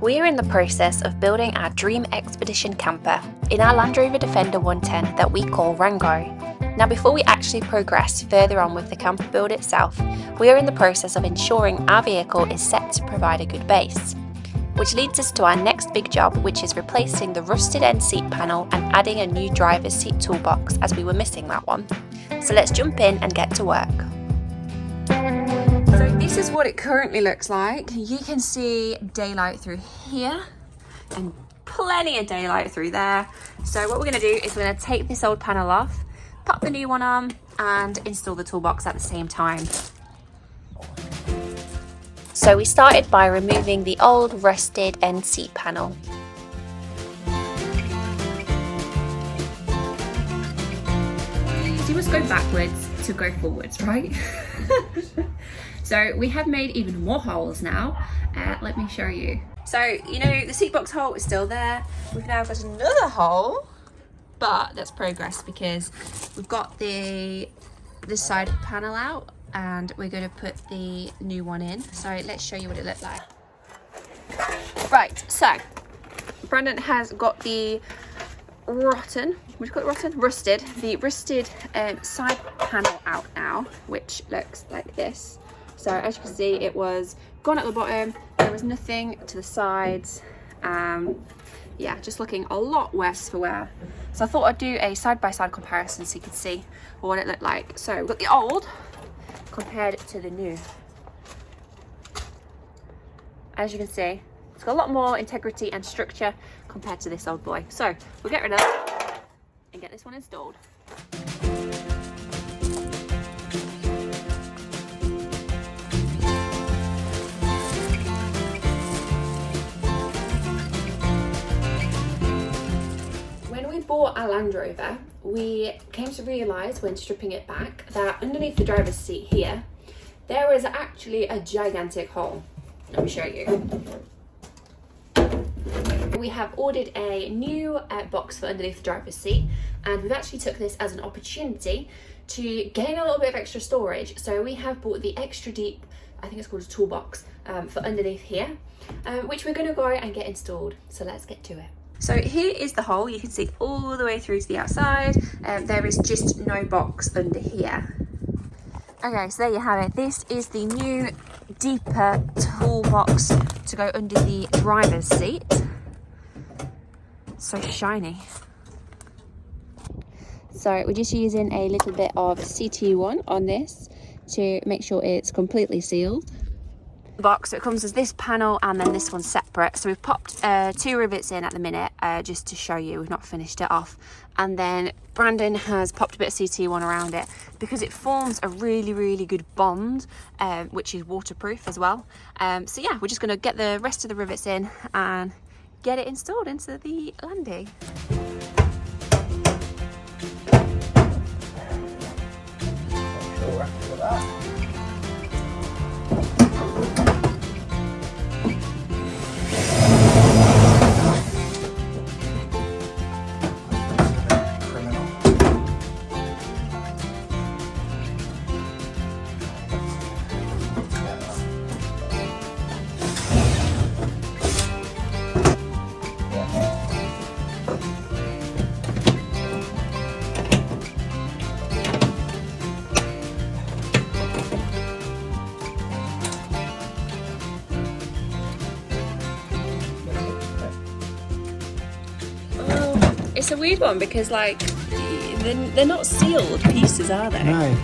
We are in the process of building our dream expedition camper in our Land Rover Defender 110 that we call Rango. Now, before we actually progress further on with the camper build itself, we are in the process of ensuring our vehicle is set to provide a good base. Which leads us to our next big job, which is replacing the rusted end seat panel and adding a new driver's seat toolbox, as we were missing that one. So let's jump in and get to work. So this is what it currently looks like. You can see daylight through here and plenty of daylight through there. So what we're going to do is we're going to take this old panel off, pop the new one on and install the toolbox at the same time. So we started by removing the old rusted end seat panel. You must go backwards to go forwards, right? So we have made even more holes now. Let me show you. So, you know, the seat box hole is still there. We've now got another hole, but that's progress because we've got this side panel out and we're going to put the new one in. So let's show you what it looked like. Right, so Brandon has got the rusted side panel out now, which looks like this. So as you can see, it was gone at the bottom, there was nothing to the sides. Yeah, just looking a lot worse for wear. So I thought I'd do a side-by-side comparison so you could see what it looked like. So we've got the old compared to the new. As you can see, it's got a lot more integrity and structure compared to this old boy. So we'll get rid of that and get this one installed. Bought our Land Rover, we came to realise when stripping it back that underneath the driver's seat here there was actually a gigantic hole. Let me show you. We have ordered a new box for underneath the driver's seat, and we've actually took this as an opportunity to gain a little bit of extra storage. So we have bought the extra deep, I think it's called a toolbox, for underneath here, which we're going to go and get installed. So let's get to it. So here is the hole. You can see all the way through to the outside. There is just no box under here. Okay, so there you have it. This is the new deeper toolbox to go under the driver's seat. So shiny. So we're just using a little bit of CT1 on this to make sure it's completely sealed. Box, so it comes as this panel and then this one's separate. So we've popped 2 rivets in at the minute just to show you. We've not finished it off, and then Brandon has popped a bit of CT1 around it because it forms a really good bond, which is waterproof as well. So yeah, we're just going to get the rest of the rivets in and get it installed into the Landy. It's a weird one because, like, they're not sealed pieces, are they? No.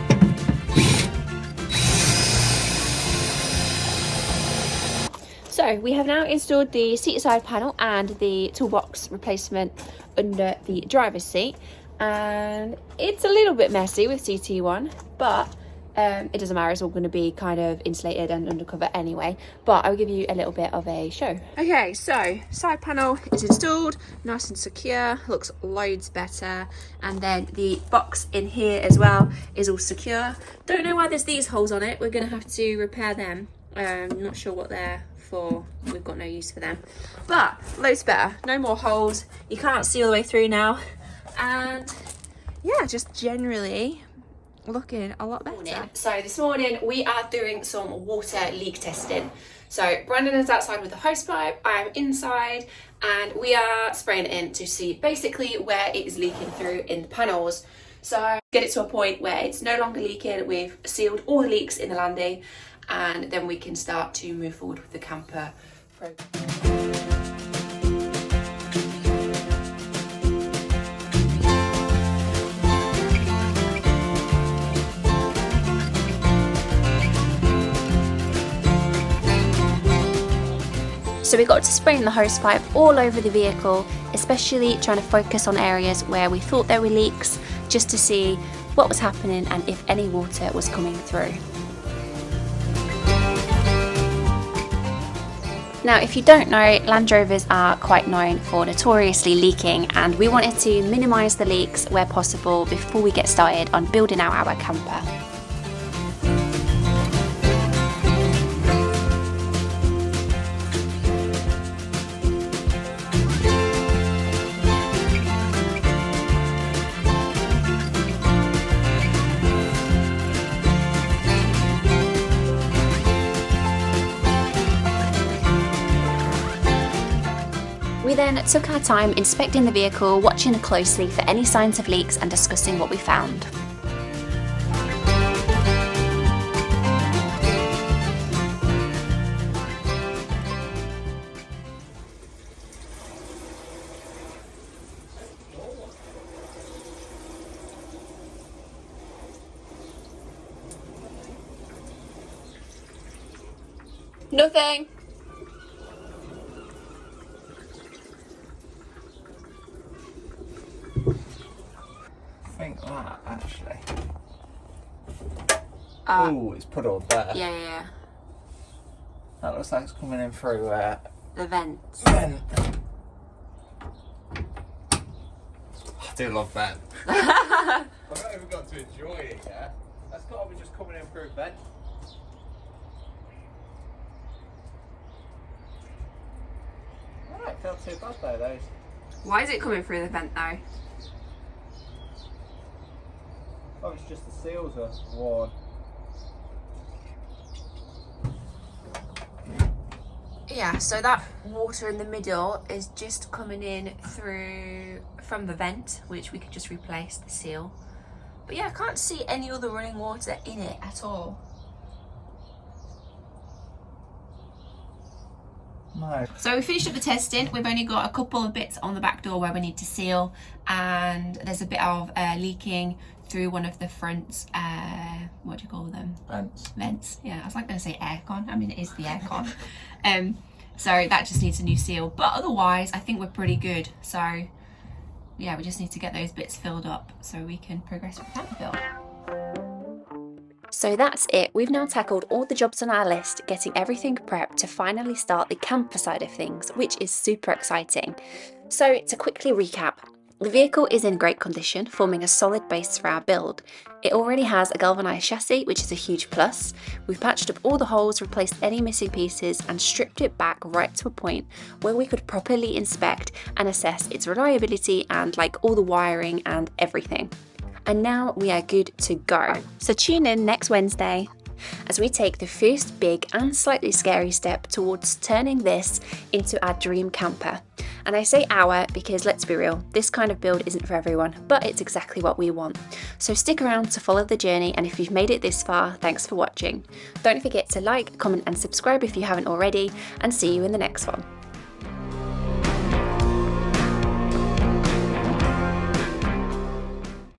So we have now installed the seat side panel and the toolbox replacement under the driver's seat, and it's a little bit messy with CT1, but it doesn't matter. It's all going to be kind of insulated and undercover anyway, but I'll give you a little bit of a show. Okay, so side panel is installed, nice and secure, looks loads better, and then the box in here as well is all secure. Don't know why there's these holes on it. We're going to have to repair them. Not sure what they're for. We've got no use for them, but loads better. No more holes. You can't see all the way through now, and yeah, just generally looking a lot better. So this morning we are doing some water leak testing. So Brandon is outside with the hosepipe, I am inside, and we are spraying it in to see basically where it is leaking through in the panels. So get it to a point where it's no longer leaking, we've sealed all the leaks in the landing, and then we can start to move forward with the camper program. So we got to spraying the hosepipe all over the vehicle, especially trying to focus on areas where we thought there were leaks, just to see what was happening and if any water was coming through. Now, if you don't know, Land Rovers are quite known for notoriously leaking, and we wanted to minimise the leaks where possible before we get started on building out our camper. We then took our time inspecting the vehicle, watching closely for any signs of leaks and discussing what we found. Nothing. I think that actually. Oh, it's puddled there. Yeah. That looks like it's coming in through The vents. vent. I do love vent. I've not even got to enjoy it yet. That's got to be just coming in through vent. I don't feel too bad though, those. Why is it coming through the vent though? Oh, it's just the seals are worn. Yeah, so that water in the middle is just coming in through from the vent, which we could just replace the seal. But yeah, I can't see any other running water in it at all. No. So we finished up the testing. We've only got a couple of bits on the back door where we need to seal, and there's a bit of leaking through one of the front, what do you call them? Vents. Yeah, I was like going to say aircon. I mean, it is the aircon. So that just needs a new seal. But otherwise, I think we're pretty good. So yeah, we just need to get those bits filled up so we can progress with the camper build. So that's it. We've now tackled all the jobs on our list, getting everything prepped to finally start the camper side of things, which is super exciting. So to quickly recap, the vehicle is in great condition, forming a solid base for our build. It already has a galvanised chassis, which is a huge plus. We've patched up all the holes, replaced any missing pieces, and stripped it back right to a point where we could properly inspect and assess its reliability and like all the wiring and everything. And now we are good to go. So tune in next Wednesday as we take the first big and slightly scary step towards turning this into our dream camper. And I say our because let's be real, this kind of build isn't for everyone, but it's exactly what we want. So stick around to follow the journey, and if you've made it this far, thanks for watching. Don't forget to like, comment and subscribe if you haven't already, and see you in the next one.